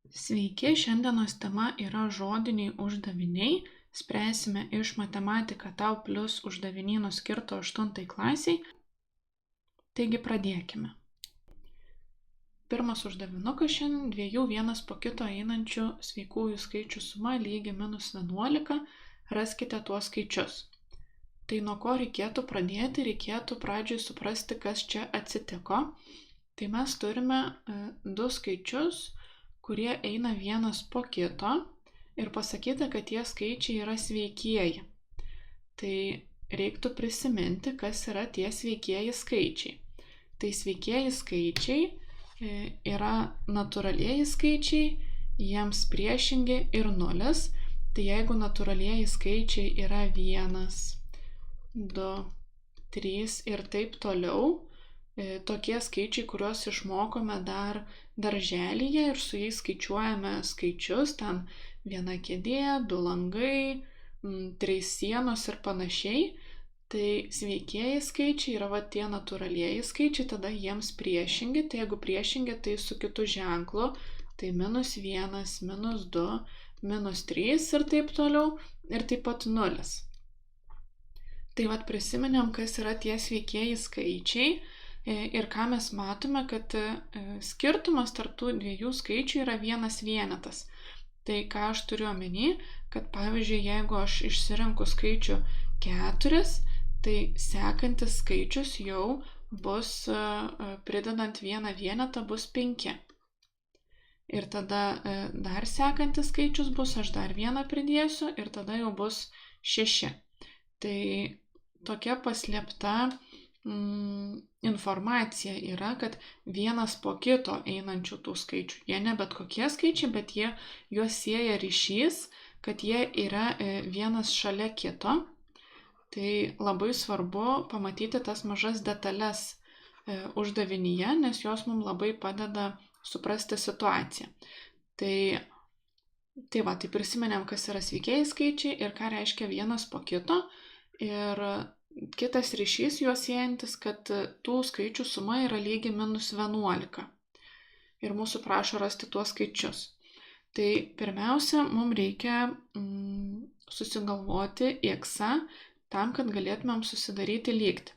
Sveiki, šiandienos tema yra žodiniai uždaviniai. Spręsime iš matematika tau plus uždavinynų skirto 8 klasiai. Taigi pradėkime. Pirmas uždavinukas šiandien: dviejų vienas po kito einančių sveikųjų skaičių suma lygi -11. Raskite tuos skaičius. Tai nuo ko reikėtų pradėti? Reikėtų pradžioj suprasti, kas čia atsitiko. Tai mes turime du skaičius, kurie eina vienas po kito ir pasakyta, kad tie skaičiai yra sveikieji. Tai reiktų prisiminti, kas yra tie sveikieji skaičiai. Tai sveikieji skaičiai yra natūralieji skaičiai, jiems priešingi ir nulis. Tai jeigu natūralieji skaičiai yra 1, 2, 3 ir taip toliau, tokie skaičiai, kuriuos išmokome dar darželyje ir su jais skaičiuojame skaičius, ten 1 kėdė, 2 langai, 3 sienos ir panašiai. Tai sveikieji skaičiai yra tie natūralieji skaičiai, tada jiems priešingi, tai jeigu priešingi, tai su kitu ženklu, tai -1, -2, -3 ir taip toliau, ir taip pat 0. Tai prisiminėm, kas yra tie sveikieji skaičiai ir ką mes matome, kad skirtumas tarp tų dviejų skaičių yra vienas vienetas. Tai ką aš turiu omeny, kad pavyzdžiui, jeigu aš išsirenku skaičių 4, tai sekantis skaičius jau bus, pridedant vieną vienetą, bus 5. Ir tada dar sekantis skaičius bus, aš dar vieną pridėsiu ir tada jau bus 6. Tai tokia paslėpta informacija yra, kad vienas po kito einančių tų skaičių. Jie ne bet kokie skaičiai, bet juos sieja ryšys, kad jie yra vienas šalia kito. Tai labai svarbu pamatyti tas mažas detalės uždavinyje, nes jos mums labai padeda suprasti situaciją. Tai prisimenėm, kas yra sveikieji skaičiai ir ką reiškia vienas po kito. Ir kitas ryšys juos siejantis, kad tų skaičių suma yra lygi -11. Ir mūsų prašo rasti tuos skaičius. Tai pirmiausia, mums reikia susigalvoti x tam, kad galėtumėm susidaryti lygtį.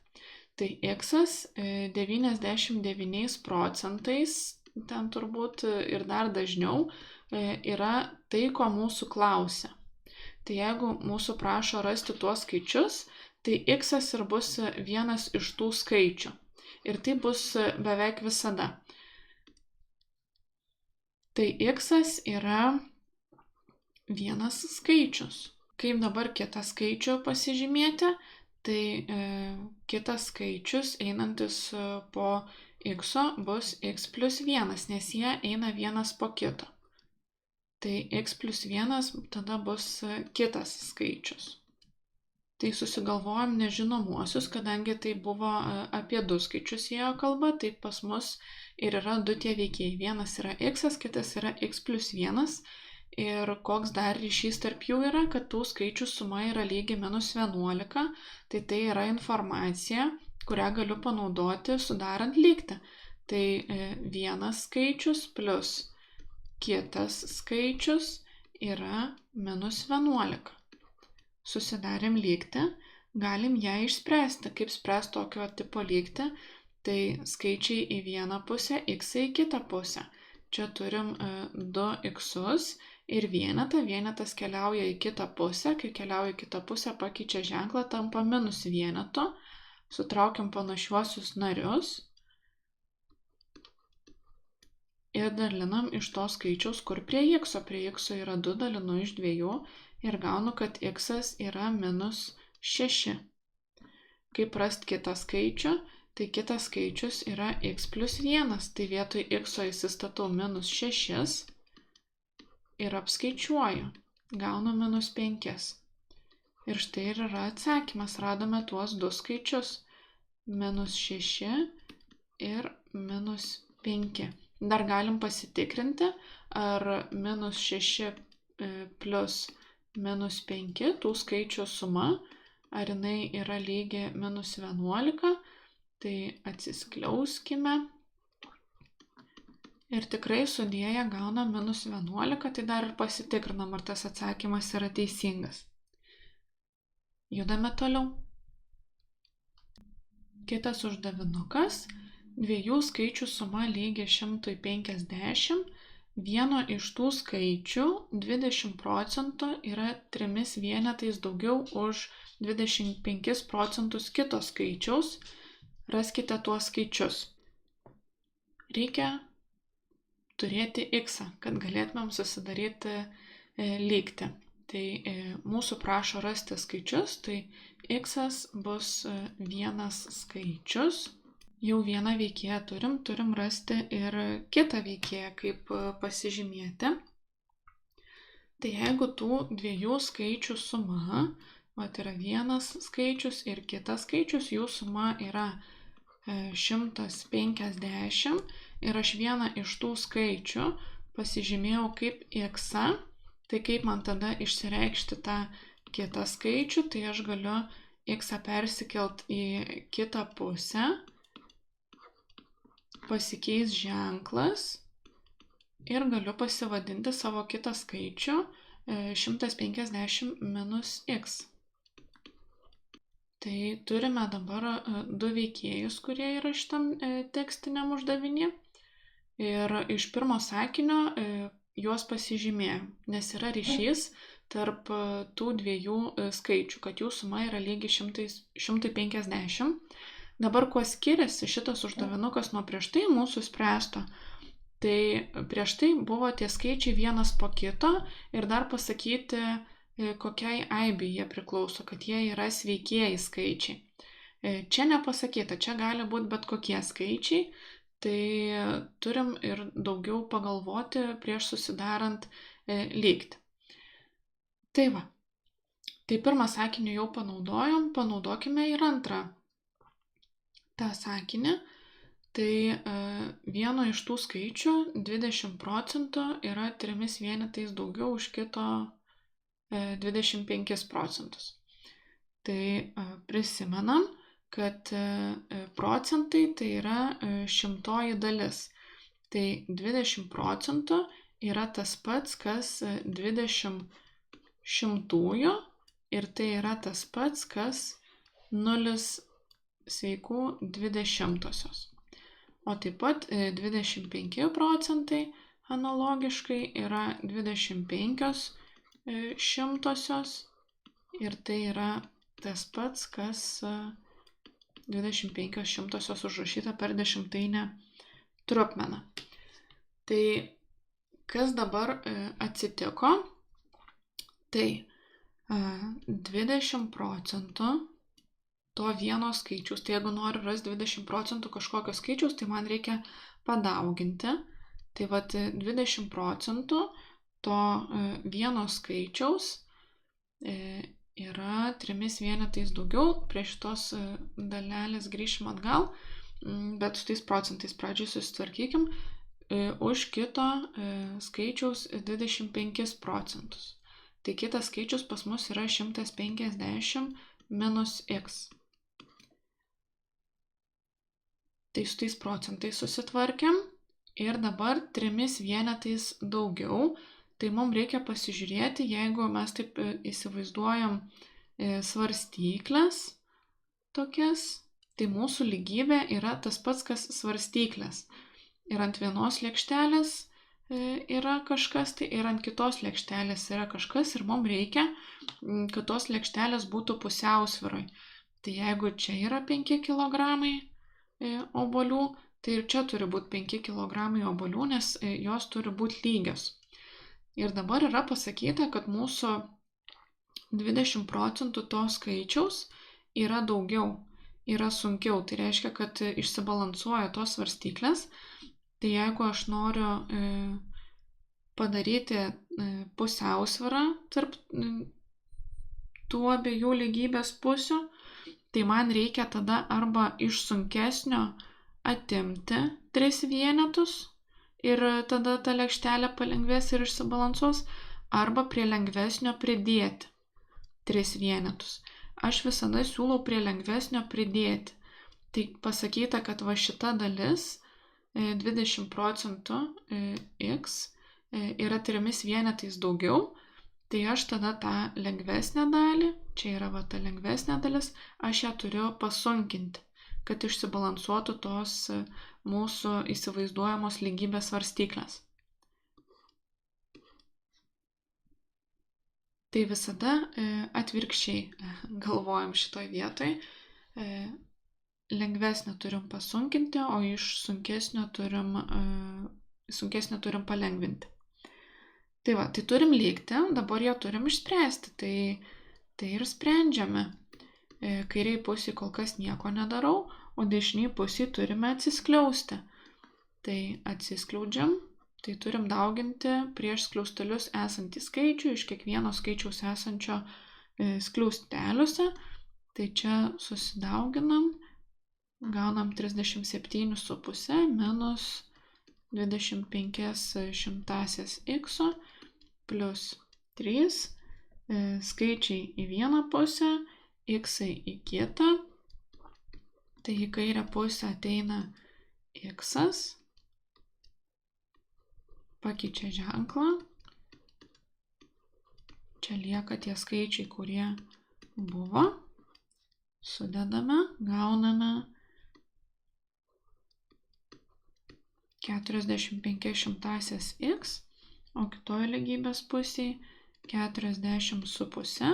Tai x 99%, ten turbūt ir dar dažniau, yra tai, ko mūsų klausia. Tai jeigu mūsų prašo rasti tuos skaičius, tai x ir bus vienas iš tų skaičių. Ir tai bus beveik visada. Tai x yra vienas skaičius. Kaip dabar kitą skaičių pasižymėti, tai kitas skaičius einantis po x bus x plus 1, nes jie eina vienas po kito. Tai x plus 1 tada bus kitas skaičius. Tai susigalvojom nežinomuosius, kadangi tai buvo apie du skaičius ėjo kalba, tai pas mus ir yra du tie veikėjai. Vienas yra x, kitas yra x plus 1. Ir koks dar ryšys tarp jų yra, kad tų skaičių suma yra lygi -11. Tai yra informacija, kurią galiu panaudoti sudarant lygtį. Tai vienas skaičius plus kitas skaičius yra -11. Susidarėm lygtį, galim ją išspręsti. Kaip spręsti tokio tipo lygtį? Tai skaičiai į vieną pusę, x į kitą pusę. Čia turim 2x ir vienetą. Vienetas keliauja į kitą pusę. Kai keliauja į kitą pusę, pakeičia ženklą, tampa minus vienetu. Sutraukiam panašiuosius narius. Ir dalinam iš to skaičiaus, kur prie x. Prie x yra 2, dalinu iš 2 ir gaunu, kad x yra -6. Kaip rasti kitą skaičių? Tai kitas skaičius yra x plus 1. Tai vietoj x įsistatau -6 ir apskaičiuoju. Gaunu -5. Ir štai ir yra atsakymas. Radome tuos du skaičius. -6 ir -5. Dar galim pasitikrinti, ar -6 plus -5, tų skaičių suma, ar jinai yra lygi -11. Tai atsiskliauskime Ir tikrai sudėję gauna minus 11, tai dar ir pasitikrinam, ar tas atsakymas yra teisingas. Judame toliau. Kitas uždavinukas. Dviejų skaičių suma lygi 150. Vieno iš tų skaičių 20% yra 3 vienetais daugiau už 25 procentus kito skaičiaus. Raskite tuos skaičius. Reikia turėti x, kad galėtumėm susidaryti lygtį. Tai mūsų prašo rasti skaičius, tai x bus vienas skaičius. Jau vieną veikėją turim rasti ir kitą veikėją, kaip pasižymėti. Tai jeigu tų dviejų skaičių suma, yra vienas skaičius ir kitas skaičius, jų suma yra 150 ir aš vieną iš tų skaičių pasižymėjau kaip x, tai kaip man tada išsireikšti tą kitą skaičių, tai aš galiu x persikelt į kitą pusę, pasikeis ženklas ir galiu pasivadinti savo kitą skaičių 150 minus x. Tai turime dabar du veikėjus, kurie yra šitam tekstiniam uždavinį. Ir iš pirmo sakinio juos pasižymėjau, nes yra ryšys tarp tų dviejų skaičių, kad jų suma yra lygi 150. Dabar kuo skiriasi šitas uždavinukas nuo prieš tai mūsų spręsto, tai prieš tai buvo tie skaičiai vienas po kito ir dar pasakyti, kokiai aibei jie priklauso, kad jie yra sveikieji skaičiai. Čia nepasakyta, čia gali būti bet kokie skaičiai, tai turim ir daugiau pagalvoti prieš susidarant lygtį. Tai va, tai pirmą sakinį jau panaudojom, panaudokime ir antrą tą sakinį. Tai vieno iš tų skaičių 20% yra 3 vienetais daugiau už kito 25 procentus. Tai prisimenam, kad procentai tai yra 100 dalis. Tai 20 procentų yra tas pats, kas 20 šimtųjų ir tai yra tas pats, kas 0,20. O taip pat 25 procentai analogiškai yra 25 šimtosios ir tai yra tas pats, kas 25 šimtosios užrašyta per dešimtainę trupmeną. Tai kas dabar atsitiko? Tai 20 procentų to vieno skaičiaus, tai jeigu noriu rasti 20 procentų kažkokio skaičiaus, tai man reikia padauginti. Tai vat 20 procentų to vieno skaičiaus yra 3 vienetais daugiau. Prie šitos dalelės grįšim atgal, bet su tais procentais pradžiai susitvarkykim, už kito skaičiaus 25 procentus. Tai kitas skaičius pas mus yra 150 minus x. Tai su tais procentais susitvarkėm ir dabar 3 vienetais daugiau. Tai mums reikia pasižiūrėti, jeigu mes taip įsivaizduojam svarstyklės tokias, tai mūsų lygybė yra tas pats, kas svarstyklės. Ir ant vienos lėkštelės yra kažkas, tai ir ant kitos lėkštelės yra kažkas ir mums reikia, kad tos lėkštelės būtų pusiausvyroj. Tai jeigu čia yra 5 kg obuolių, tai ir čia turi būti 5 kg obuolių, nes jos turi būti lygios. Ir dabar yra pasakyta, kad mūsų 20 procentų to skaičiaus yra daugiau, yra sunkiau. Tai reiškia, kad išsibalansuoja tos svarstyklės. Tai jeigu aš noriu padaryti pusiausvyrą tarp tų abiejų lygybės pusių, tai man reikia tada arba iš sunkesnio atimti 3 vienetus ir tada ta lėkštelė palengvės ir išsibalansuos, arba prie lengvesnio pridėti 3 vienetus. Aš visada siūlau prie lengvesnio pridėti. Tai pasakyta, kad va šita dalis 20% x yra 3 vienetais daugiau, tai aš tada tą lengvesnę dalį, čia yra ta lengvesnė dalis, aš ją turiu pasunkinti, kad išsibalansuotų tos mūsų įsivaizduojamos lygybės svarstyklės. Tai visada atvirkščiai galvojam šitoj vietoj. Lengvesnę turim pasunkinti, o iš sunkesnio turim palengvinti. Tai va, tai turim lygti, dabar ją turim išspręsti, tai ir sprendžiame. Kairiai pusėje kol kas nieko nedarau, o dešiniai pusėje turime atsiskliausti. Tai atsiskliaudžiam, tai turim dauginti prieš skliaustelius esantį skaičių iš kiekvieno skaičiaus esančio skliausteliuose. Tai čia susidauginam, gaunam 37,5 minus 25 x plus 3, skaičiai į vieną pusę, x į kitą, tai į kairę pusę ateina x, pakeičia ženklą, čia lieka tie skaičiai, kurie buvo, sudedame, gauname 45 x, o kitoje lygybės pusėje 40,5,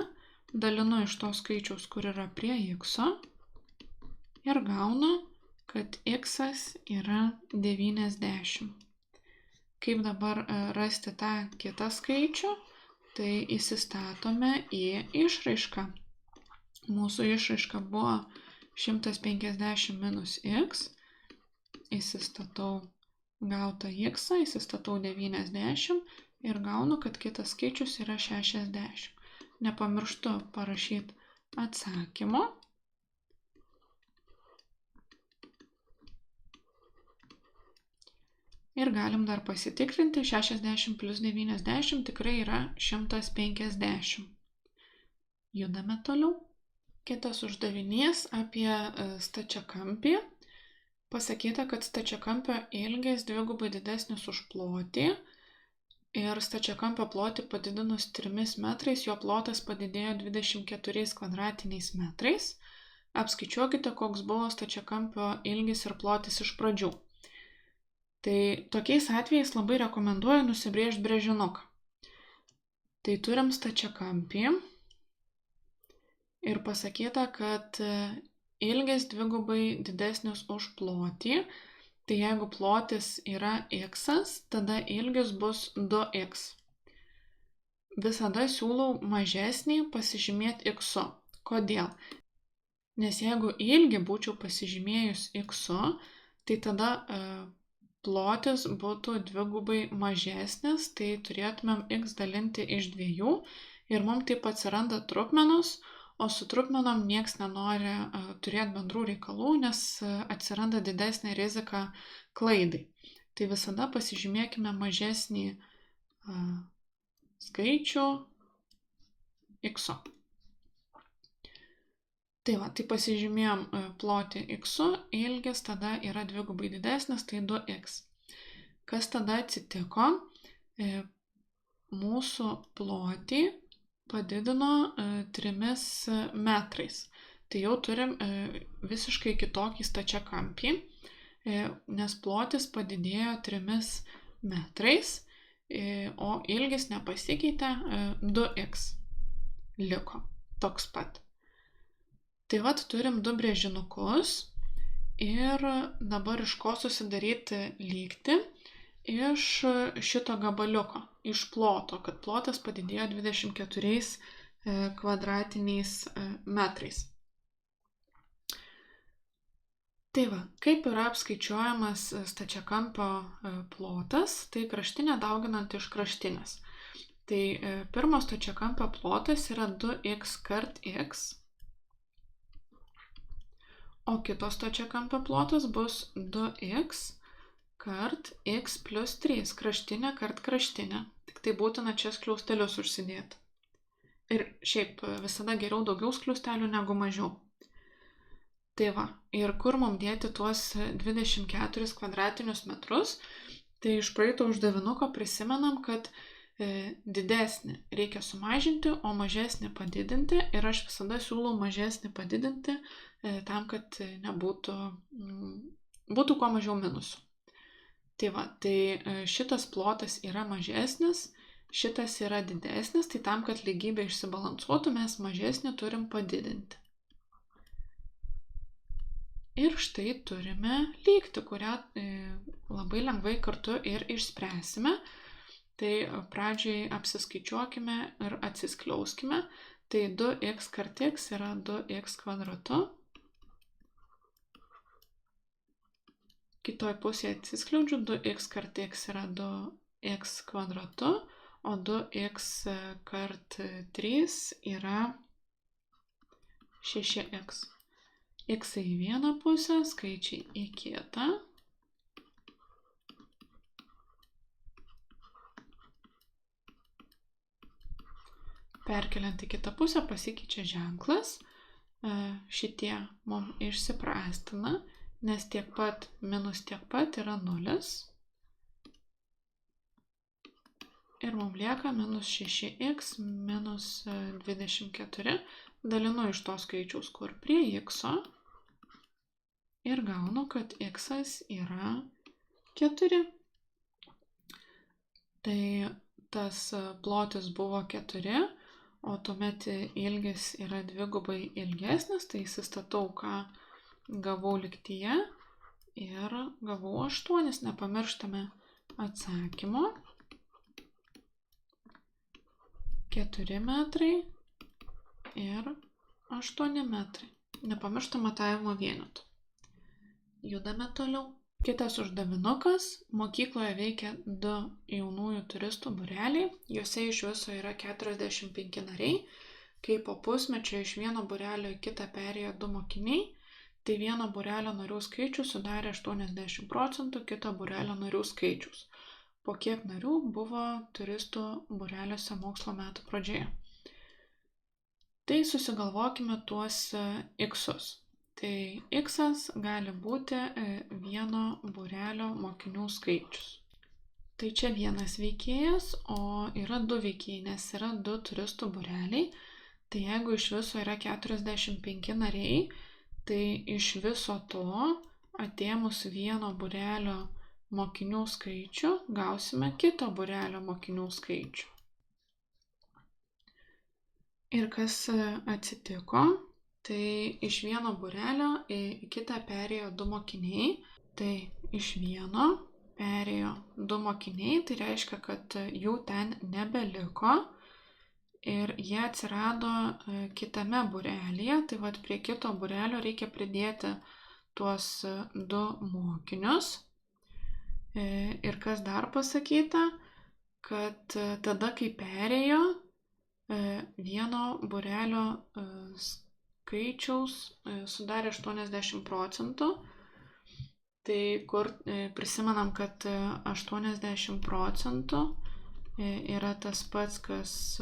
dalinu iš to skaičiaus, kur yra prie x, ir gaunu, kad x yra 90. Kaip dabar rasti tą kitą skaičių? Tai įsistatome į išraišką. Mūsų išraiška buvo 150 minus x, įsistatau gautą x, įsistatau 90 ir gaunu, kad kitas skaičius yra 60. Nepamirštu parašyti atsakymo. Ir galim dar pasitikrinti, 60 plus 90 tikrai yra 150. Judame toliau. Kitas uždavinys apie stačiakampį. Pasakyta, kad stačiakampio ilgis dvigubai didesnis už plotį ir stačiakampio plotį padidinus 3 metrais, jo plotas padidėjo 24 kvadratiniais metrais. Apskaičiuokite, koks buvo stačiakampio ilgis ir plotis iš pradžių. Tai tokiais atvejais labai rekomenduoju nusibrėžti brėžinuką. Tai turim stačiakampį ir pasakyta, kad ilgis dvigubai didesnis už plotį, tai jeigu plotis yra x, tada ilgis bus 2x. Visada siūlau mažesnį pasižymėti x. Kodėl? Nes jeigu ilgį būčiau pasižymėjus x, tai tada plotis būtų dvigubai mažesnis, tai turėtumėm x dalinti iš 2 ir mums taip atsiranda trupmenos, o su trupmenom nieks nenori turėti bendrų reikalų, nes atsiranda didesnė rizika klaidai. Tai visada pasižymėkime mažesnį skaičių x. Tai va, tai pasižymėjom plotį x, ilgis tada yra dvigubai didesnis, tai 2x. Kas tada atsitiko? Mūsų plotį padidino 3 metrais. Tai jau turim visiškai kitokį stačiakampį, nes plotis padidėjo 3 metrais, o ilgis nepasikeitė, 2x liko toks pat. Tai vat turim 2 brėžinukus ir dabar iš ko susidaryti lygtį? Iš šito gabaliuko, iš ploto, kad plotas padidėjo 24 kvadratiniais metrais. Tai va, kaip yra apskaičiuojamas stačiakampio plotas, tai kraštinė dauginant iš kraštinės. Tai pirmo stačiakampio plotas yra 2x kart x, o kito stačiakampio plotas bus 2x kart x plus 3, kraštinė kart kraštinė. Tik tai būtina čia skliaustelius užsidėti. Ir šiaip visada geriau daugiau skliaustelių negu mažiau. Tai va, ir kur mums dėti tuos 24 kvadratinius metrus, tai iš praeito uždavinuko prisimenam, kad didesnį reikia sumažinti, o mažesnį padidinti, ir aš visada siūlau mažesnį padidinti tam, kad būtų kuo mažiau minusų. Tai va, tai šitas plotas yra mažesnis, šitas yra didesnis, tai tam, kad lygybė išsibalansuotų, mes mažesnį turim padidinti. Ir štai turime lygtį, kurią labai lengvai kartu ir išspręsime. Tai pradžiai apsiskaičiuokime ir atsiskliauskime. Tai 2x kart x yra 2x kvadratu. Kitoj pusėje atsiskliaudžiu, 2x kart x yra 2x kvadratu, o 2x kart 3 yra 6x. X į vieną pusę, skaičiai į kitą. Perkeliant į kitą pusę pasikeičia ženklas. Šitie mums išsiprastina, nes tiek pat minus tiek pat yra 0. Ir mums lieka minus 6x minus 24. Dalinu iš to skaičiaus, kur prie x. Ir gaunu, kad x yra 4. Tai tas plotis buvo 4, o tuomet ilgis yra dvigubai ilgesnis, tai įsistatau, ką gavau lygtyje, ir gavau 8. Nepamirštame atsakymo. 4 metrai ir 8 metrai. Nepamirštam matavimo vienetų. Judame toliau. Kitas uždavinukas. Mokykloje veikia 2 jaunųjų turistų būreliai. Juose iš viso yra 45 nariai. Kai po pusmečio iš vieno būrelio į kitą perėjo 2 mokiniai, tai vieno būrelio narių skaičius sudarė 80% kito būrelio narių skaičius. Po kiek narių buvo turistų būreliuose mokslo metų pradžioje. Tai susigalvokime tuos x-us. Tai x gali būti vieno būrelio mokinių skaičius. Tai čia vienas veikėjas, o yra 2 veikėjai, nes yra 2 turistų būreliai. Tai jeigu iš viso yra 45 nariai, tai iš viso to atėmus vieno būrelio mokinių skaičių gausime kito būrelio mokinių skaičių. Ir kas atsitiko? Tai iš vieno būrelio į kitą perėjo 2 mokiniai. Tai iš vieno perėjo 2 mokiniai, tai reiškia, kad jų ten nebeliko. Ir jie atsirado kitame būrelyje. Tai vat prie kito būrelio reikia pridėti tuos 2 mokinius. Ir kas dar pasakyta, kad tada, kai perėjo vieno būrelio skaičiaus sudarė 80%, tai kur prisimenam, kad 80% yra tas pats, kas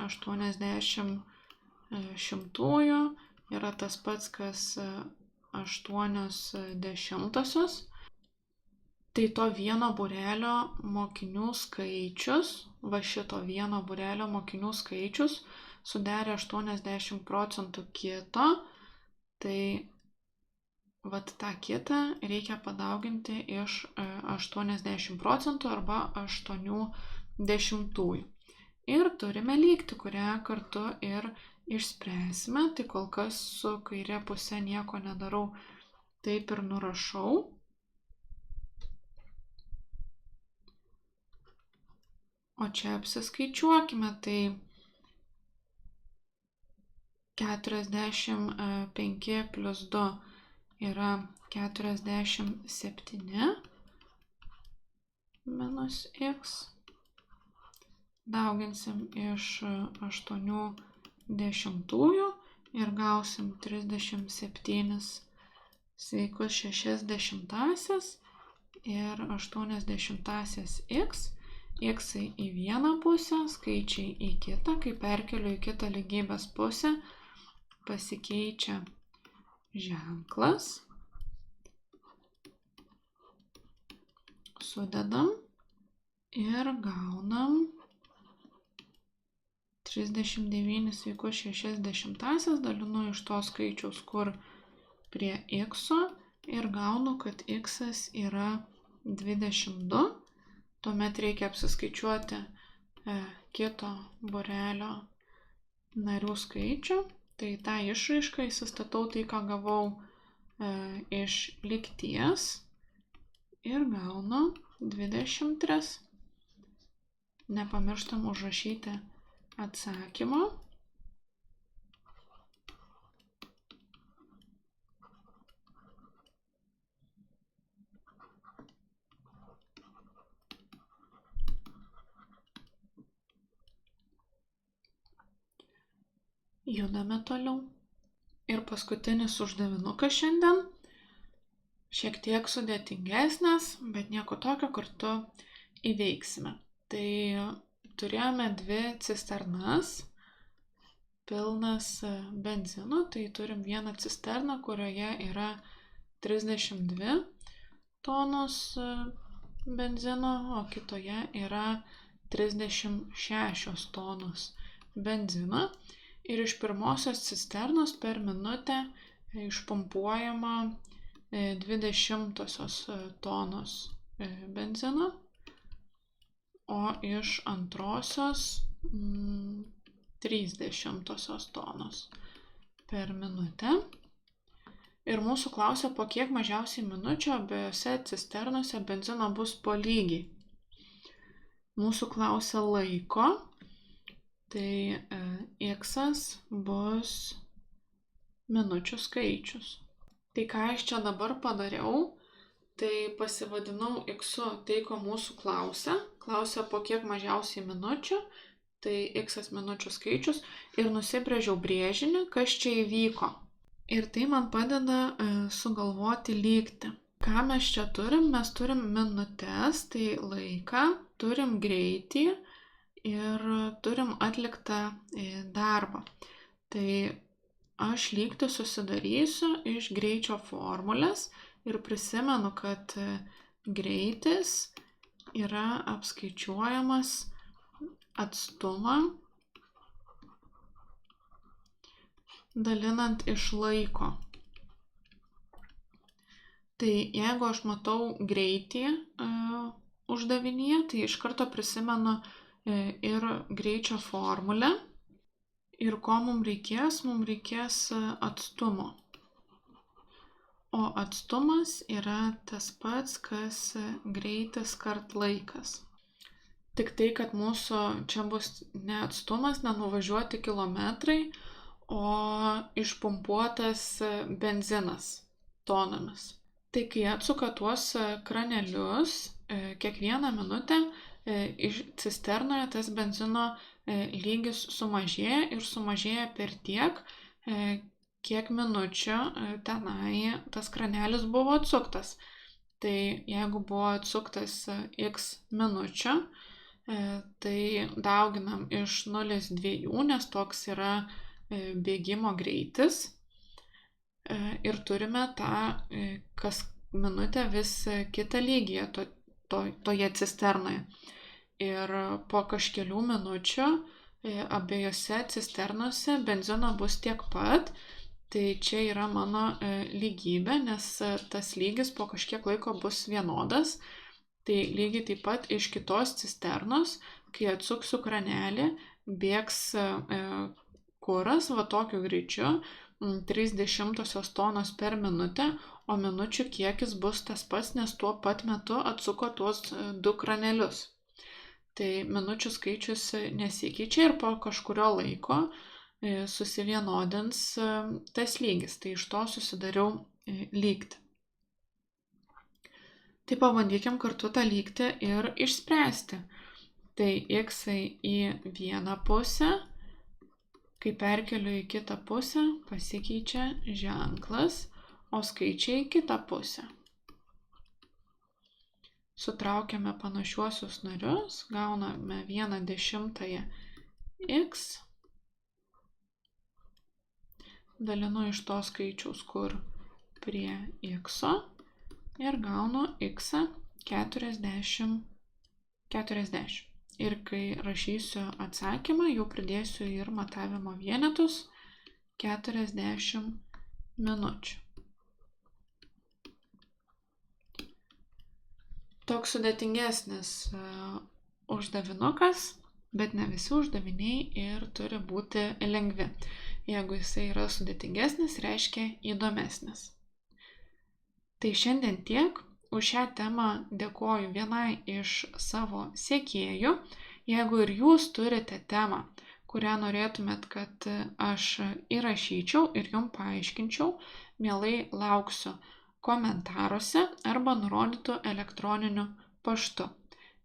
80 šimtųjų, yra tas pats, kas 80. Tai to vieno būrelio mokinių skaičius, va šito vieno būrelio mokinių skaičius sudarė 80% kito, tai vat tą kitą reikia padauginti iš 80% arba 80. Ir turime lygtį, kurią kartu ir išspręsime. Tai kol kas su kairė pusė nieko nedarau, taip ir nurašau. O čia apsiskaičiuokime, tai 45 plus 2 yra 47 minus x. Dauginsim iš 80 ir gausim 37 sveikus 60 ir 80 x. X į vieną pusę, skaičiai į kitą. Kai perkeliu į kitą lygybės pusę, pasikeičia ženklas. Sudedam ir gaunam 39 sveikus 60 dalinu iš to skaičiaus, kur prie x ir gaunu, kad x yra 22. Tuomet reikia apsiskaičiuoti kito būrelio narių skaičių. Tai tą išraišką įsistatau tai, ką gavau iš lygties ir gaunu 23. Nepamirštam užrašyti atsakymą. Judame toliau. Ir paskutinis uždavinukas šiandien. Šiek tiek sudėtingesnės, bet nieko tokio kartu įveiksime. Tai turėjome 2 cisternas, pilnas benzino. Tai turim vieną cisterną, kurioje yra 32 tonos benzino, o kitoje yra 36 tonos benzino. Ir iš pirmosios cisternos per minutę išpumpuojama 20 tonos benzino, o iš antrosios 30 tonos per minutę. Ir mūsų klausia, po kiek mažiausiai minučių abiejose cisternose benzino bus po lygiai. Mūsų klausia laiko. Tai x bus minučių skaičius. Tai ką aš čia dabar padariau, tai pasivadinau x tai, ko mūsų klausia. Klausia, po kiek mažiausiai minučių, tai x minučių skaičius. Ir nusibrėžiau brėžinį, kas čia įvyko. Ir tai man padeda sugalvoti lygtį. Ką mes čia turim? Mes turim minutes, tai laiką, turim greitį ir turim atliktą darbą. Tai aš lygtį susidarysiu iš greičio formulės ir prisimenu, kad greitis yra apskaičiuojamas atstumą dalinant iš laiko. Tai jeigu aš matau greitį uždavinyje, tai iš karto prisimenu ir greičio formulę. Ir ko mums reikės? Mums reikės atstumo. O atstumas yra tas pats, kas greitis kart laikas. Tik tai, kad mūsų čia bus ne atstumas, nenuvažiuoti kilometrai, o išpumpuotas benzinas tonomis. Tai kai atsuka tuos kranelius, kiekvieną minutę iš cisternoje tas benzino lygis sumažėja ir sumažėja per tiek, kiek minučių tenai tas kranelis buvo atsuktas. Tai jeigu buvo atsuktas x minučių, tai dauginam iš 0,2, nes toks yra bėgimo greitis. Ir turime tą kas minutę vis kitą lygį toje cisternoje. Ir po kažkelių minučių abiejose cisternose benzino bus tiek pat. Tai čia yra mano lygybė, nes tas lygis po kažkiek laiko bus vienodas. Tai lygiai taip pat iš kitos cisternos, kai atsuksiu kranelį, bėgs kuras va tokiu greičiu 0,3 tonos per minutę, o minučių kiekis bus tas pats, nes tuo pat metu atsuko tuos 2 kranelius. Tai minučių skaičius nesikeičia ir po kažkurio laiko susivienodins tas lygis. Tai iš to susidariau lygtį. Tai pabandykim kartu tą lygtį ir išspręsti. Tai x į vieną pusę, kai perkeliu į kitą pusę, pasikeičia ženklas, o skaičiai į kitą pusę. Sutraukiame panašiuosius narius, gauname 1/10 x. dalinu iš to skaičiaus, kur prie x ir gaunu x 40. Ir kai rašysiu atsakymą, jau pridėsiu ir matavimo vienetus 40 minučių. Toks sudėtingesnis uždavinukas, bet ne visi uždaviniai ir turi būti lengvi. Jeigu jisai yra sudėtingesnis, reiškia įdomesnis. Tai šiandien tiek. Už šią temą dėkoju vienai iš savo sekėjų. Jeigu ir jūs turite temą, kurią norėtumėt, kad aš įrašyčiau ir jums paaiškinčiau, mielai lauksiu komentaruose arba nurodytų elektroniniu paštu.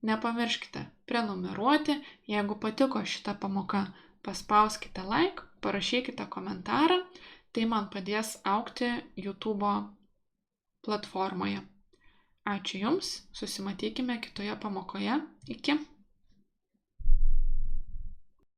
Nepamirškite prenumeruoti, jeigu patiko šita pamoka, paspauskite like, parašykite komentarą, tai man padės augti YouTube platformoje. Ačiū Jums, susimatykime kitoje pamokoje. Iki.